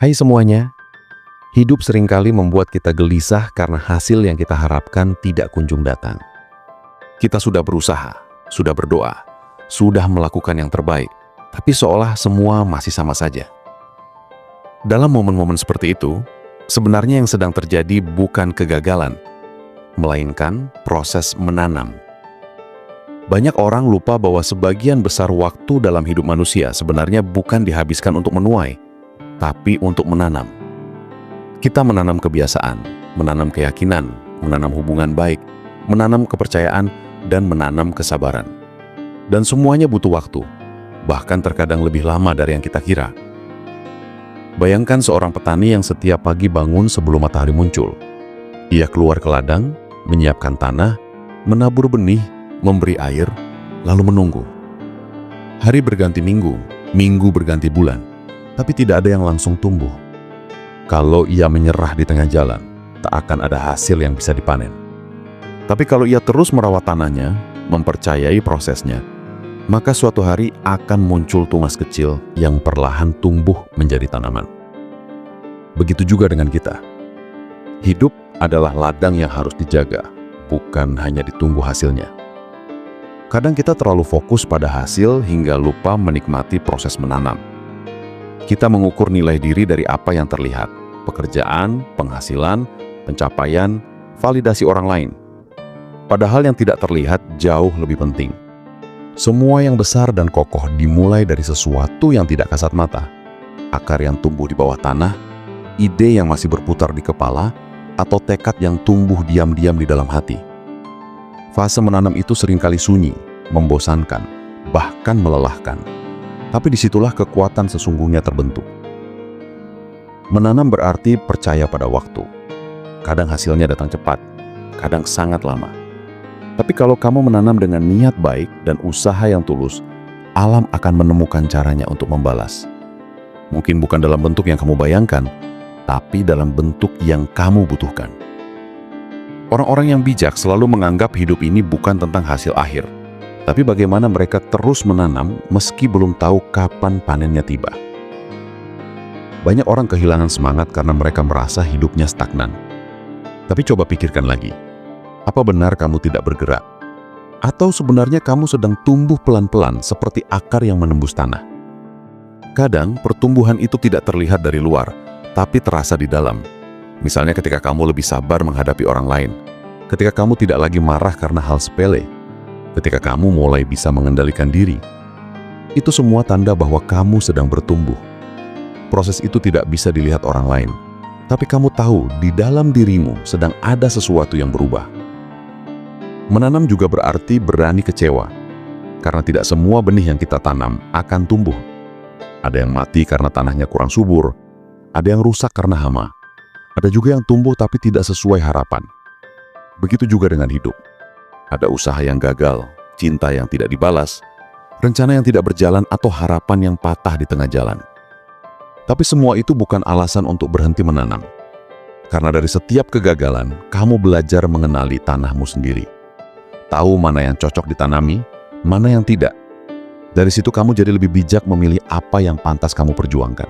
Hai semuanya, hidup seringkali membuat kita gelisah karena hasil yang kita harapkan tidak kunjung datang. Kita sudah berusaha, sudah berdoa, sudah melakukan yang terbaik, tapi seolah semua masih sama saja. Dalam momen-momen seperti itu, sebenarnya yang sedang terjadi bukan kegagalan, melainkan proses menanam. Banyak orang lupa bahwa sebagian besar waktu dalam hidup manusia sebenarnya bukan dihabiskan untuk menuai, tapi untuk menanam. Kita menanam kebiasaan, menanam keyakinan, menanam hubungan baik, menanam kepercayaan, dan menanam kesabaran. Dan semuanya butuh waktu, bahkan terkadang lebih lama dari yang kita kira. Bayangkan seorang petani yang setiap pagi bangun sebelum matahari muncul. Ia keluar ke ladang, menyiapkan tanah, menabur benih, memberi air, lalu menunggu. Hari berganti minggu, minggu berganti bulan. Tapi tidak ada yang langsung tumbuh. Kalau ia menyerah di tengah jalan, tak akan ada hasil yang bisa dipanen. Tapi kalau ia terus merawat tanahnya, mempercayai prosesnya, maka suatu hari akan muncul tunas kecil yang perlahan tumbuh menjadi tanaman. Begitu juga dengan kita. Hidup adalah ladang yang harus dijaga, bukan hanya ditunggu hasilnya. Kadang kita terlalu fokus pada hasil hingga lupa menikmati proses menanam. Kita mengukur nilai diri dari apa yang terlihat, pekerjaan, penghasilan, pencapaian, validasi orang lain. Padahal yang tidak terlihat jauh lebih penting. Semua yang besar dan kokoh dimulai dari sesuatu yang tidak kasat mata. Akar yang tumbuh di bawah tanah, ide yang masih berputar di kepala, atau tekad yang tumbuh diam-diam di dalam hati. Fase menanam itu seringkali sunyi, membosankan, bahkan melelahkan. Tapi disitulah kekuatan sesungguhnya terbentuk. Menanam berarti percaya pada waktu. Kadang hasilnya datang cepat, kadang sangat lama. Tapi kalau kamu menanam dengan niat baik dan usaha yang tulus, alam akan menemukan caranya untuk membalas. Mungkin bukan dalam bentuk yang kamu bayangkan, tapi dalam bentuk yang kamu butuhkan. Orang-orang yang bijak selalu menganggap hidup ini bukan tentang hasil akhir, tapi bagaimana mereka terus menanam meski belum tahu kapan panennya tiba. Banyak orang kehilangan semangat karena mereka merasa hidupnya stagnan. Tapi coba pikirkan lagi, apa benar kamu tidak bergerak? Atau sebenarnya kamu sedang tumbuh pelan-pelan seperti akar yang menembus tanah? Kadang pertumbuhan itu tidak terlihat dari luar, tapi terasa di dalam. Misalnya ketika kamu lebih sabar menghadapi orang lain, ketika kamu tidak lagi marah karena hal sepele, ketika kamu mulai bisa mengendalikan diri. Itu semua tanda bahwa kamu sedang bertumbuh. Proses itu tidak bisa dilihat orang lain, tapi kamu tahu di dalam dirimu sedang ada sesuatu yang berubah. Menanam juga berarti berani kecewa, karena tidak semua benih yang kita tanam akan tumbuh. Ada yang mati karena tanahnya kurang subur, ada yang rusak karena hama, ada juga yang tumbuh tapi tidak sesuai harapan. Begitu juga dengan hidup. Ada usaha yang gagal, cinta yang tidak dibalas, rencana yang tidak berjalan, atau harapan yang patah di tengah jalan. Tapi semua itu bukan alasan untuk berhenti menanam. Karena dari setiap kegagalan, kamu belajar mengenali tanahmu sendiri. Tahu mana yang cocok ditanami, mana yang tidak. Dari situ kamu jadi lebih bijak memilih apa yang pantas kamu perjuangkan.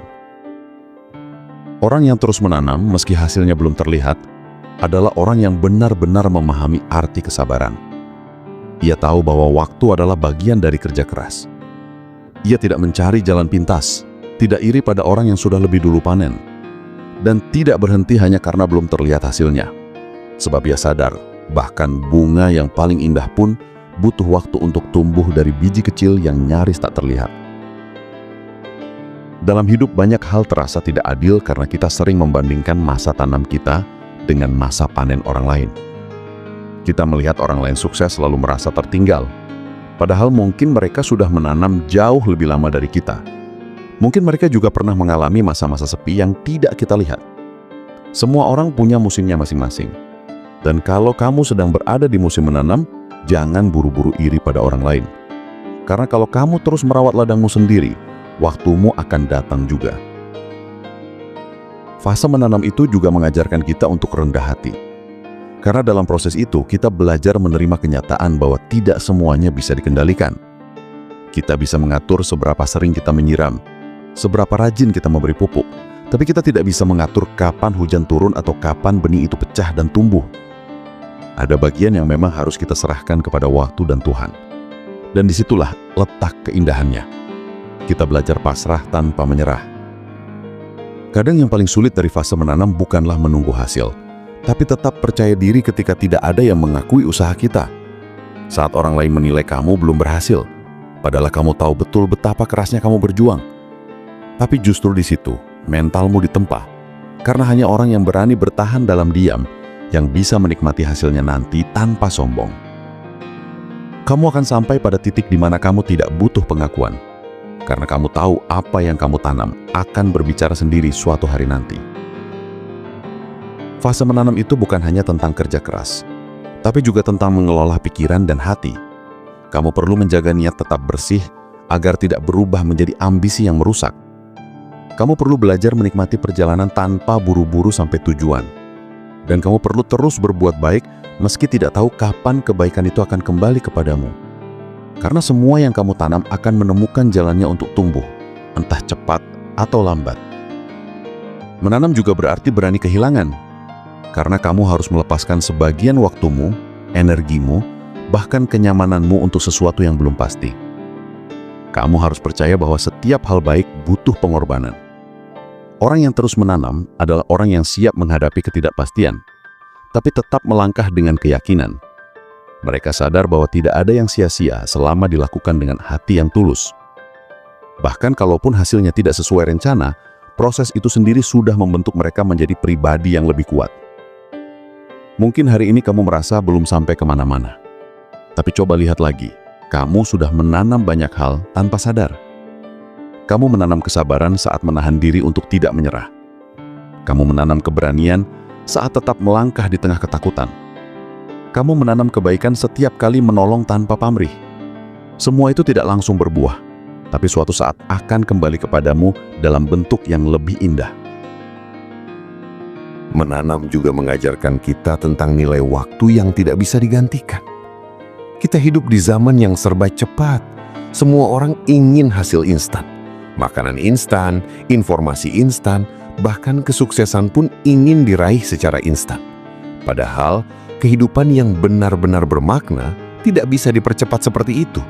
Orang yang terus menanam meski hasilnya belum terlihat adalah orang yang benar-benar memahami arti kesabaran. Ia tahu bahwa waktu adalah bagian dari kerja keras. Ia tidak mencari jalan pintas, tidak iri pada orang yang sudah lebih dulu panen, dan tidak berhenti hanya karena belum terlihat hasilnya. Sebab ia sadar, bahkan bunga yang paling indah pun butuh waktu untuk tumbuh dari biji kecil yang nyaris tak terlihat. Dalam hidup banyak hal terasa tidak adil karena kita sering membandingkan masa tanam kita dengan masa panen orang lain. Kita melihat orang lain sukses lalu merasa tertinggal. Padahal mungkin mereka sudah menanam jauh lebih lama dari kita. Mungkin mereka juga pernah mengalami masa-masa sepi yang tidak kita lihat. Semua orang punya musimnya masing-masing. Dan kalau kamu sedang berada di musim menanam, jangan buru-buru iri pada orang lain. Karena kalau kamu terus merawat ladangmu sendiri, waktumu akan datang juga. Fase menanam itu juga mengajarkan kita untuk rendah hati. Karena dalam proses itu, kita belajar menerima kenyataan bahwa tidak semuanya bisa dikendalikan. Kita bisa mengatur seberapa sering kita menyiram, seberapa rajin kita memberi pupuk, Tapi kita tidak bisa mengatur kapan hujan turun atau kapan benih itu pecah dan tumbuh. Ada bagian yang memang harus kita serahkan kepada waktu dan Tuhan. Dan disitulah letak keindahannya. Kita belajar pasrah tanpa menyerah. Kadang yang paling sulit dari fase menanam bukanlah menunggu hasil, tapi tetap percaya diri ketika tidak ada yang mengakui usaha kita. Saat orang lain menilai kamu belum berhasil, padahal kamu tahu betul betapa kerasnya kamu berjuang. Tapi justru di situ, mentalmu ditempa, karena hanya orang yang berani bertahan dalam diam yang bisa menikmati hasilnya nanti tanpa sombong. Kamu akan sampai pada titik di mana kamu tidak butuh pengakuan, karena kamu tahu apa yang kamu tanam akan berbicara sendiri suatu hari nanti. Fase menanam itu bukan hanya tentang kerja keras, tapi juga tentang mengelola pikiran dan hati. Kamu perlu menjaga niat tetap bersih agar tidak berubah menjadi ambisi yang merusak. Kamu perlu belajar menikmati perjalanan tanpa buru-buru sampai tujuan. Dan kamu perlu terus berbuat baik meski tidak tahu kapan kebaikan itu akan kembali kepadamu. Karena semua yang kamu tanam akan menemukan jalannya untuk tumbuh, entah cepat atau lambat. Menanam juga berarti berani kehilangan. Karena kamu harus melepaskan sebagian waktumu, energimu, bahkan kenyamananmu untuk sesuatu yang belum pasti. Kamu harus percaya bahwa setiap hal baik butuh pengorbanan. Orang yang terus menanam adalah orang yang siap menghadapi ketidakpastian, tapi tetap melangkah dengan keyakinan. Mereka sadar bahwa tidak ada yang sia-sia selama dilakukan dengan hati yang tulus. Bahkan kalaupun hasilnya tidak sesuai rencana, proses itu sendiri sudah membentuk mereka menjadi pribadi yang lebih kuat. Mungkin hari ini kamu merasa belum sampai kemana-mana. Tapi coba lihat lagi, kamu sudah menanam banyak hal tanpa sadar. Kamu menanam kesabaran saat menahan diri untuk tidak menyerah. Kamu menanam keberanian saat tetap melangkah di tengah ketakutan. Kamu menanam kebaikan setiap kali menolong tanpa pamrih. Semua itu tidak langsung berbuah, tapi suatu saat akan kembali kepadamu dalam bentuk yang lebih indah. Menanam juga mengajarkan kita tentang nilai waktu yang tidak bisa digantikan. Kita hidup di zaman yang serba cepat. Semua orang ingin hasil instan. Makanan instan, informasi instan, bahkan kesuksesan pun ingin diraih secara instan. Padahal, kehidupan yang benar-benar bermakna tidak bisa dipercepat seperti itu.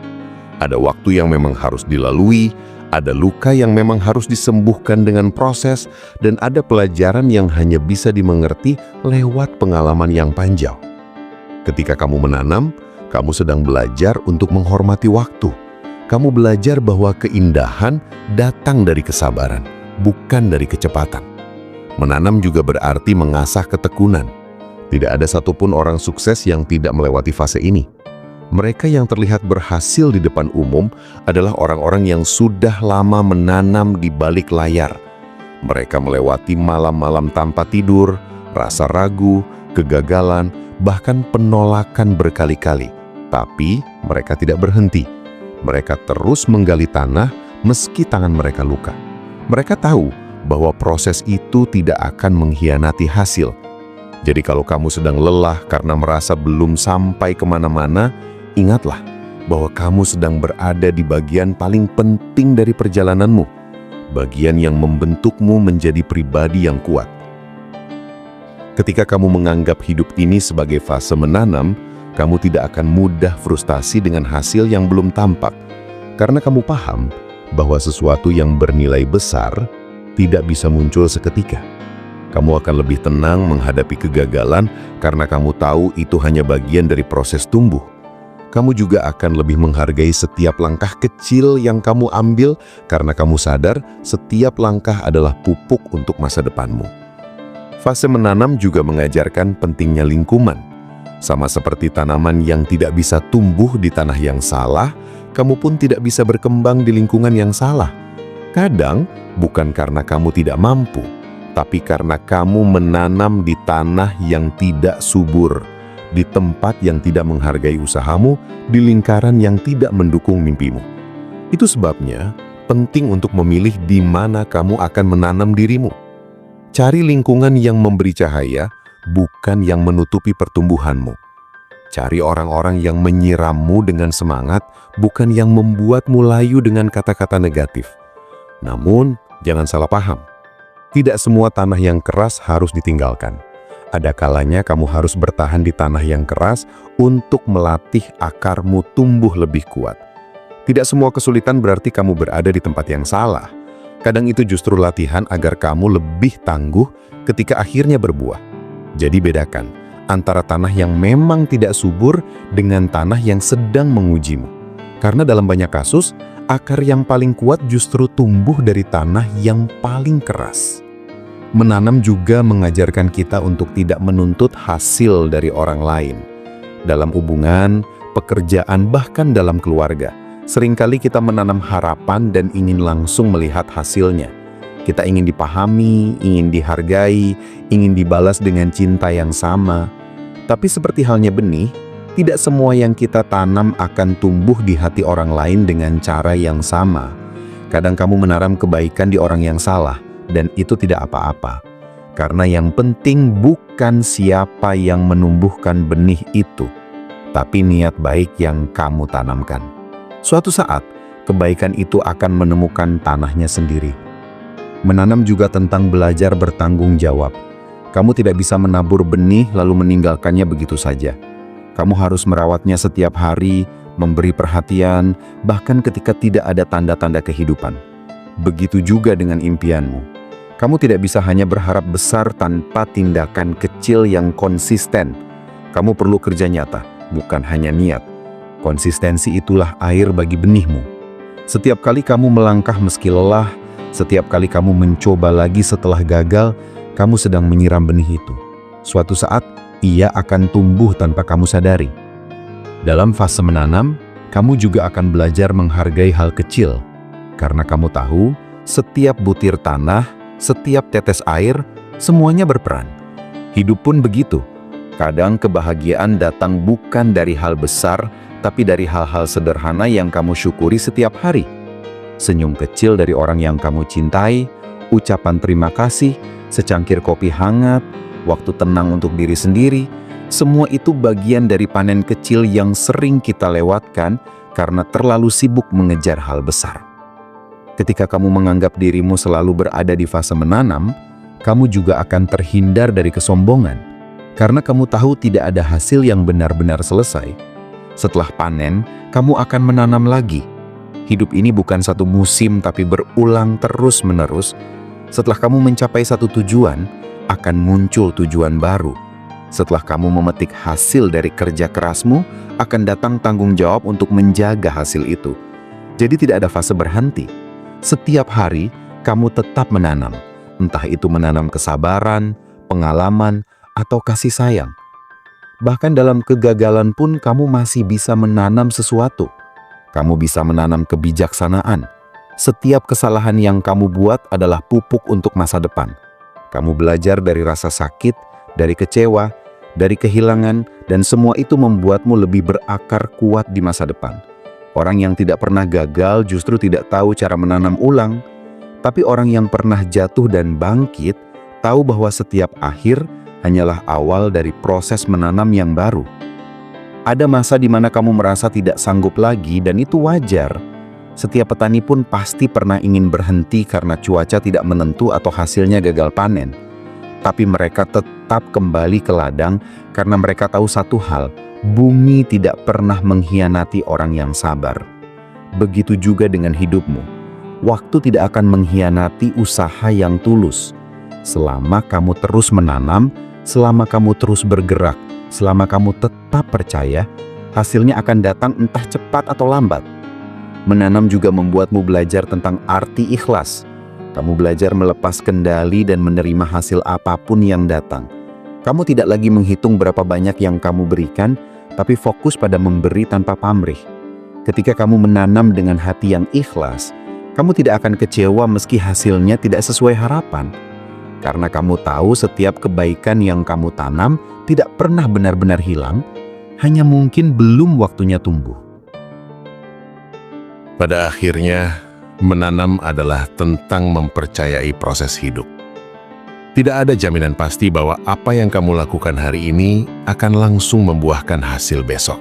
Ada waktu yang memang harus dilalui, ada luka yang memang harus disembuhkan dengan proses, dan ada pelajaran yang hanya bisa dimengerti lewat pengalaman yang panjang. Ketika kamu menanam, kamu sedang belajar untuk menghormati waktu. Kamu belajar bahwa keindahan datang dari kesabaran, bukan dari kecepatan. Menanam juga berarti mengasah ketekunan. Tidak ada satupun orang sukses yang tidak melewati fase ini. Mereka yang terlihat berhasil di depan umum adalah orang-orang yang sudah lama menanam di balik layar. Mereka melewati malam-malam tanpa tidur, rasa ragu, kegagalan, bahkan penolakan berkali-kali. Tapi mereka tidak berhenti. Mereka terus menggali tanah meski tangan mereka luka. Mereka tahu bahwa proses itu tidak akan mengkhianati hasil. Jadi kalau kamu sedang lelah karena merasa belum sampai kemana-mana, ingatlah bahwa kamu sedang berada di bagian paling penting dari perjalananmu, bagian yang membentukmu menjadi pribadi yang kuat. Ketika kamu menganggap hidup ini sebagai fase menanam, kamu tidak akan mudah frustasi dengan hasil yang belum tampak, karena kamu paham bahwa sesuatu yang bernilai besar tidak bisa muncul seketika. Kamu akan lebih tenang menghadapi kegagalan karena kamu tahu itu hanya bagian dari proses tumbuh. Kamu juga akan lebih menghargai setiap langkah kecil yang kamu ambil karena kamu sadar setiap langkah adalah pupuk untuk masa depanmu. Fase menanam juga mengajarkan pentingnya lingkungan. Sama seperti tanaman yang tidak bisa tumbuh di tanah yang salah, kamu pun tidak bisa berkembang di lingkungan yang salah. Kadang bukan karena kamu tidak mampu, tapi karena kamu menanam di tanah yang tidak subur, di tempat yang tidak menghargai usahamu, di lingkaran yang tidak mendukung mimpimu. Itu sebabnya penting untuk memilih di mana kamu akan menanam dirimu. Cari lingkungan yang memberi cahaya, bukan yang menutupi pertumbuhanmu. Cari orang-orang yang menyirammu dengan semangat, bukan yang membuatmu layu dengan kata-kata negatif. Namun, jangan salah paham. Tidak semua tanah yang keras harus ditinggalkan. Ada kalanya kamu harus bertahan di tanah yang keras untuk melatih akarmu tumbuh lebih kuat. Tidak semua kesulitan berarti kamu berada di tempat yang salah. Kadang itu justru latihan agar kamu lebih tangguh ketika akhirnya berbuah. Jadi bedakan antara tanah yang memang tidak subur dengan tanah yang sedang mengujimu. Karena dalam banyak kasus, akar yang paling kuat justru tumbuh dari tanah yang paling keras. Menanam juga mengajarkan kita untuk tidak menuntut hasil dari orang lain. Dalam hubungan, pekerjaan, bahkan dalam keluarga, seringkali kita menanam harapan dan ingin langsung melihat hasilnya. Kita ingin dipahami, ingin dihargai, ingin dibalas dengan cinta yang sama. Tapi seperti halnya benih, tidak semua yang kita tanam akan tumbuh di hati orang lain dengan cara yang sama. Kadang kamu menanam kebaikan di orang yang salah, dan itu tidak apa-apa. Karena yang penting bukan siapa yang menumbuhkan benih itu, tapi niat baik yang kamu tanamkan. Suatu saat, kebaikan itu akan menemukan tanahnya sendiri. Menanam juga tentang belajar bertanggung jawab. Kamu tidak bisa menabur benih lalu meninggalkannya begitu saja. Kamu harus merawatnya setiap hari, memberi perhatian, bahkan ketika tidak ada tanda-tanda kehidupan. Begitu juga dengan impianmu. Kamu tidak bisa hanya berharap besar tanpa tindakan kecil yang konsisten. Kamu perlu kerja nyata, bukan hanya niat. Konsistensi itulah air bagi benihmu. Setiap kali kamu melangkah meski lelah, setiap kali kamu mencoba lagi setelah gagal, kamu sedang menyiram benih itu. Suatu saat, ia akan tumbuh tanpa kamu sadari. Dalam fase menanam, kamu juga akan belajar menghargai hal kecil. Karena kamu tahu, setiap butir tanah, setiap tetes air, semuanya berperan. Hidup pun begitu. Kadang kebahagiaan datang bukan dari hal besar, tapi dari hal-hal sederhana yang kamu syukuri setiap hari. Senyum kecil dari orang yang kamu cintai, ucapan terima kasih, secangkir kopi hangat, waktu tenang untuk diri sendiri, semua itu bagian dari panen kecil yang sering kita lewatkan karena terlalu sibuk mengejar hal besar. Ketika kamu menganggap dirimu selalu berada di fase menanam, kamu juga akan terhindar dari kesombongan. Karena kamu tahu tidak ada hasil yang benar-benar selesai. Setelah panen, kamu akan menanam lagi. Hidup ini bukan satu musim tapi berulang terus-menerus. Setelah kamu mencapai satu tujuan, akan muncul tujuan baru. Setelah kamu memetik hasil dari kerja kerasmu, akan datang tanggung jawab untuk menjaga hasil itu. Jadi tidak ada fase berhenti. Setiap hari, kamu tetap menanam. Entah itu menanam kesabaran, pengalaman, atau kasih sayang. Bahkan dalam kegagalan pun kamu masih bisa menanam sesuatu. Kamu bisa menanam kebijaksanaan. Setiap kesalahan yang kamu buat adalah pupuk untuk masa depan. Kamu belajar dari rasa sakit, dari kecewa, dari kehilangan, dan semua itu membuatmu lebih berakar kuat di masa depan. Orang yang tidak pernah gagal justru tidak tahu cara menanam ulang. Tapi orang yang pernah jatuh dan bangkit, tahu bahwa setiap akhir hanyalah awal dari proses menanam yang baru. Ada masa di mana kamu merasa tidak sanggup lagi dan itu wajar. Setiap petani pun pasti pernah ingin berhenti karena cuaca tidak menentu atau hasilnya gagal panen. Tapi mereka tetap kembali ke ladang karena mereka tahu satu hal, bumi tidak pernah mengkhianati orang yang sabar. Begitu juga dengan hidupmu. Waktu tidak akan mengkhianati usaha yang tulus. Selama kamu terus menanam, selama kamu terus bergerak, selama kamu tetap percaya, hasilnya akan datang entah cepat atau lambat. Menanam juga membuatmu belajar tentang arti ikhlas. Kamu belajar melepas kendali dan menerima hasil apapun yang datang. Kamu tidak lagi menghitung berapa banyak yang kamu berikan, tapi fokus pada memberi tanpa pamrih. Ketika kamu menanam dengan hati yang ikhlas, kamu tidak akan kecewa meski hasilnya tidak sesuai harapan. Karena kamu tahu setiap kebaikan yang kamu tanam tidak pernah benar-benar hilang, hanya mungkin belum waktunya tumbuh. Pada akhirnya, menanam adalah tentang mempercayai proses hidup. Tidak ada jaminan pasti bahwa apa yang kamu lakukan hari ini akan langsung membuahkan hasil besok.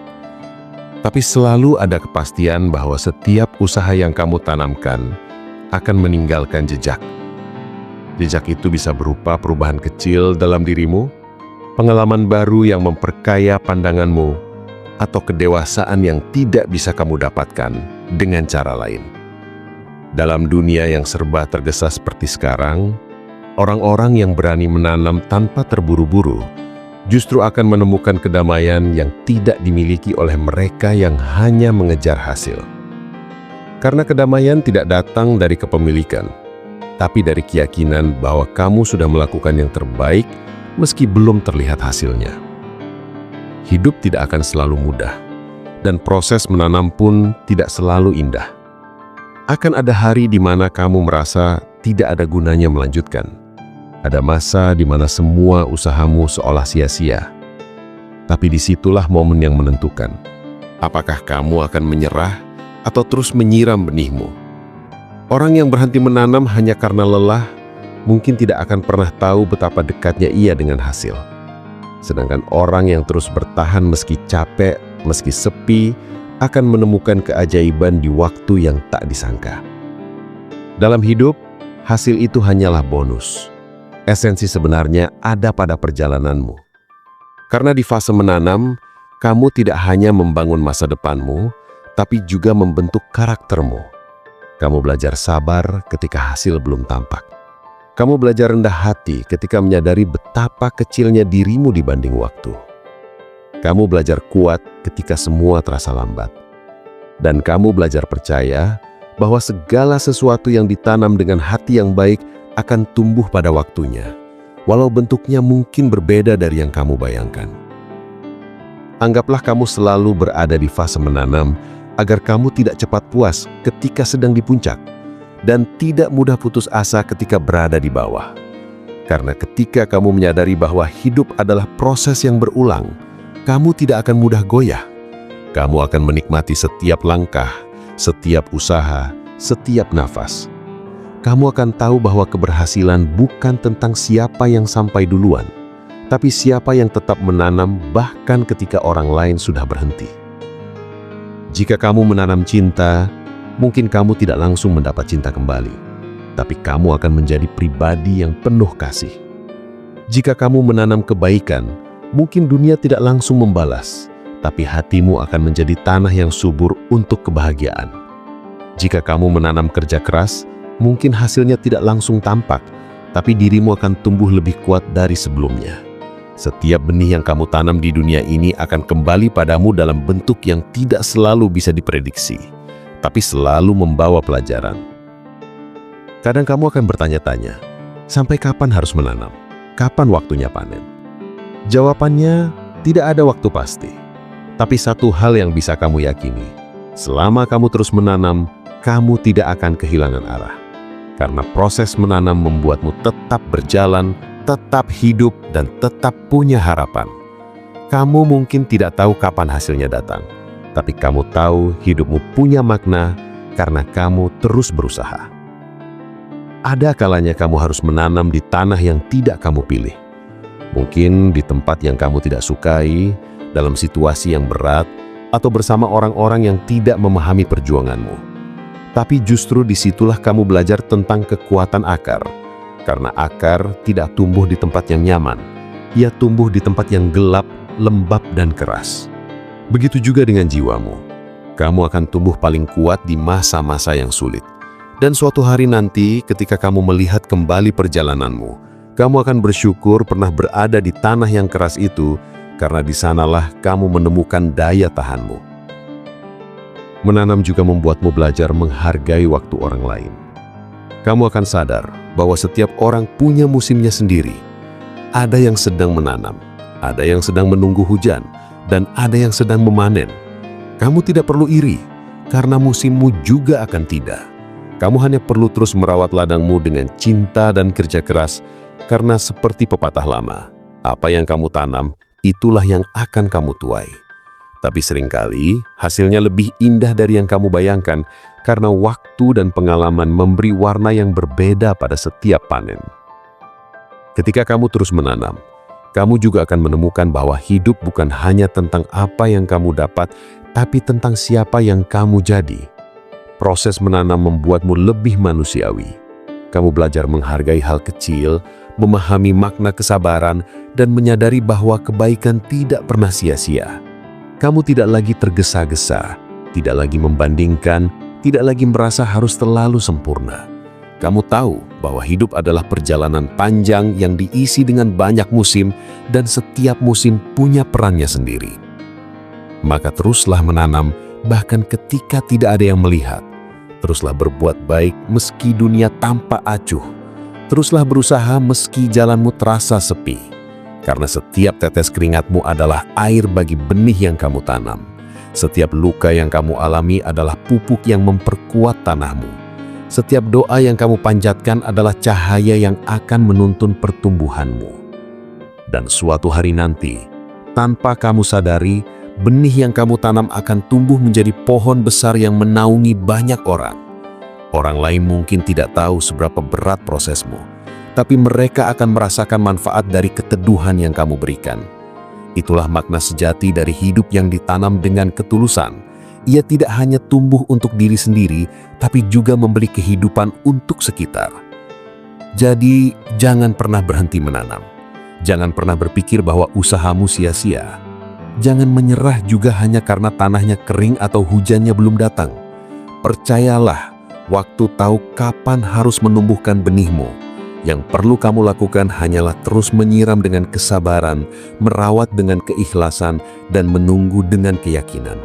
Tapi selalu ada kepastian bahwa setiap usaha yang kamu tanamkan akan meninggalkan jejak. Jejak itu bisa berupa perubahan kecil dalam dirimu, pengalaman baru yang memperkaya pandanganmu, atau kedewasaan yang tidak bisa kamu dapatkan dengan cara lain. Dalam dunia yang serba tergesa seperti sekarang, orang-orang yang berani menanam tanpa terburu-buru justru akan menemukan kedamaian yang tidak dimiliki oleh mereka yang hanya mengejar hasil. Karena kedamaian tidak datang dari kepemilikan, tapi dari keyakinan bahwa kamu sudah melakukan yang terbaik meski belum terlihat hasilnya. Hidup tidak akan selalu mudah, dan proses menanam pun tidak selalu indah. Akan ada hari di mana kamu merasa tidak ada gunanya melanjutkan. Ada masa di mana semua usahamu seolah sia-sia. Tapi disitulah momen yang menentukan. Apakah kamu akan menyerah atau terus menyiram benihmu? Orang yang berhenti menanam hanya karena lelah, mungkin tidak akan pernah tahu betapa dekatnya ia dengan hasil. Sedangkan orang yang terus bertahan meski capek, meski sepi, akan menemukan keajaiban di waktu yang tak disangka. Dalam hidup, hasil itu hanyalah bonus. Esensi sebenarnya ada pada perjalananmu. Karena di fase menanam, kamu tidak hanya membangun masa depanmu, tapi juga membentuk karaktermu. Kamu belajar sabar ketika hasil belum tampak. Kamu belajar rendah hati ketika menyadari betapa kecilnya dirimu dibanding waktu. Kamu belajar kuat ketika semua terasa lambat. Dan kamu belajar percaya bahwa segala sesuatu yang ditanam dengan hati yang baik akan tumbuh pada waktunya, walau bentuknya mungkin berbeda dari yang kamu bayangkan. Anggaplah kamu selalu berada di fase menanam, agar kamu tidak cepat puas ketika sedang di puncak, dan tidak mudah putus asa ketika berada di bawah. Karena ketika kamu menyadari bahwa hidup adalah proses yang berulang, kamu tidak akan mudah goyah. Kamu akan menikmati setiap langkah, setiap usaha, setiap nafas. Kamu akan tahu bahwa keberhasilan bukan tentang siapa yang sampai duluan, tapi siapa yang tetap menanam bahkan ketika orang lain sudah berhenti. Jika kamu menanam cinta, mungkin kamu tidak langsung mendapat cinta kembali, tapi kamu akan menjadi pribadi yang penuh kasih. Jika kamu menanam kebaikan, mungkin dunia tidak langsung membalas, tapi hatimu akan menjadi tanah yang subur untuk kebahagiaan. Jika kamu menanam kerja keras, mungkin hasilnya tidak langsung tampak, tapi dirimu akan tumbuh lebih kuat dari sebelumnya. Setiap benih yang kamu tanam di dunia ini akan kembali padamu dalam bentuk yang tidak selalu bisa diprediksi, tapi selalu membawa pelajaran. Kadang kamu akan bertanya-tanya, sampai kapan harus menanam? Kapan waktunya panen? Jawabannya, tidak ada waktu pasti. Tapi satu hal yang bisa kamu yakini, selama kamu terus menanam, kamu tidak akan kehilangan arah. Karena proses menanam membuatmu tetap berjalan, tetap hidup, dan tetap punya harapan. Kamu mungkin tidak tahu kapan hasilnya datang, tapi kamu tahu hidupmu punya makna karena kamu terus berusaha. Ada kalanya kamu harus menanam di tanah yang tidak kamu pilih. Mungkin di tempat yang kamu tidak sukai, dalam situasi yang berat, atau bersama orang-orang yang tidak memahami perjuanganmu. Tapi justru disitulah kamu belajar tentang kekuatan akar. Karena akar tidak tumbuh di tempat yang nyaman. Ia tumbuh di tempat yang gelap, lembab, dan keras. Begitu juga dengan jiwamu. Kamu akan tumbuh paling kuat di masa-masa yang sulit. Dan suatu hari nanti ketika kamu melihat kembali perjalananmu, kamu akan bersyukur pernah berada di tanah yang keras itu, karena di sanalah kamu menemukan daya tahanmu. Menanam juga membuatmu belajar menghargai waktu orang lain. Kamu akan sadar bahwa setiap orang punya musimnya sendiri. Ada yang sedang menanam, ada yang sedang menunggu hujan, dan ada yang sedang memanen. Kamu tidak perlu iri, karena musimmu juga akan tiba. Kamu hanya perlu terus merawat ladangmu dengan cinta dan kerja keras, karena seperti pepatah lama, apa yang kamu tanam, itulah yang akan kamu tuai. Tapi seringkali hasilnya lebih indah dari yang kamu bayangkan karena waktu dan pengalaman memberi warna yang berbeda pada setiap panen. Ketika kamu terus menanam, kamu juga akan menemukan bahwa hidup bukan hanya tentang apa yang kamu dapat, tapi tentang siapa yang kamu jadi. Proses menanam membuatmu lebih manusiawi. Kamu belajar menghargai hal kecil, memahami makna kesabaran, dan menyadari bahwa kebaikan tidak pernah sia-sia. Kamu tidak lagi tergesa-gesa, tidak lagi membandingkan, tidak lagi merasa harus terlalu sempurna. Kamu tahu bahwa hidup adalah perjalanan panjang yang diisi dengan banyak musim, dan setiap musim punya perannya sendiri. Maka teruslah menanam, bahkan ketika tidak ada yang melihat. Teruslah berbuat baik meski dunia tampak acuh. Teruslah berusaha meski jalanmu terasa sepi. Karena setiap tetes keringatmu adalah air bagi benih yang kamu tanam. Setiap luka yang kamu alami adalah pupuk yang memperkuat tanahmu. Setiap doa yang kamu panjatkan adalah cahaya yang akan menuntun pertumbuhanmu. Dan suatu hari nanti, tanpa kamu sadari, benih yang kamu tanam akan tumbuh menjadi pohon besar yang menaungi banyak orang. Orang lain mungkin tidak tahu seberapa berat prosesmu, tapi mereka akan merasakan manfaat dari keteduhan yang kamu berikan. Itulah makna sejati dari hidup yang ditanam dengan ketulusan. Ia tidak hanya tumbuh untuk diri sendiri, tapi juga memberi kehidupan untuk sekitar. Jadi, jangan pernah berhenti menanam. Jangan pernah berpikir bahwa usahamu sia-sia. Jangan menyerah juga hanya karena tanahnya kering atau hujannya belum datang. Percayalah, waktu tahu kapan harus menumbuhkan benihmu. Yang perlu kamu lakukan hanyalah terus menyiram dengan kesabaran, merawat dengan keikhlasan, dan menunggu dengan keyakinan.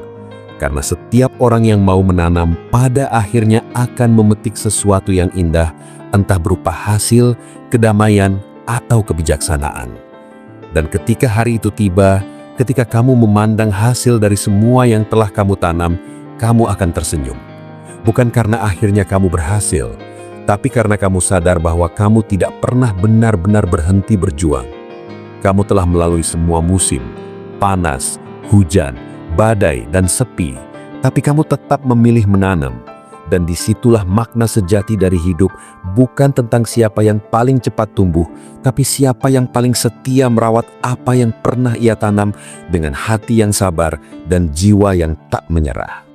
Karena setiap orang yang mau menanam pada akhirnya akan memetik sesuatu yang indah, entah berupa hasil, kedamaian, atau kebijaksanaan. Dan ketika hari itu tiba, ketika kamu memandang hasil dari semua yang telah kamu tanam, kamu akan tersenyum. Bukan karena akhirnya kamu berhasil, tapi karena kamu sadar bahwa kamu tidak pernah benar-benar berhenti berjuang. Kamu telah melalui semua musim, panas, hujan, badai, dan sepi, tapi kamu tetap memilih menanam. Dan disitulah makna sejati dari hidup, bukan tentang siapa yang paling cepat tumbuh, tapi siapa yang paling setia merawat apa yang pernah ia tanam dengan hati yang sabar dan jiwa yang tak menyerah.